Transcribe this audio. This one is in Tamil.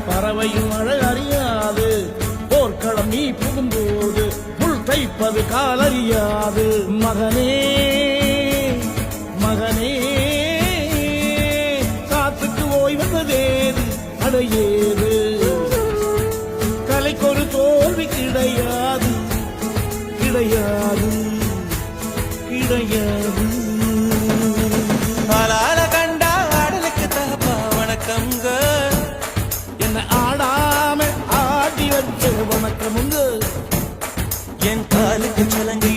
பறவையும் அழகறியாது போர்க்களம் நீ புகும்போது முள் தைப்பது காலறியாது மகனே மகனே காத்துக்கு ஓய்வதேது அடையேது கலைக்கொரு தோல்வி கிடையாது கிடையாது கிடையாது ஆளால கண்டா ஆடலுக்கு தகப்பா வணக்கம்ங்க என்ன ஆடாம ஆடி வச்ச வணக்கமுங்க என் காலுக்கு சலங்கை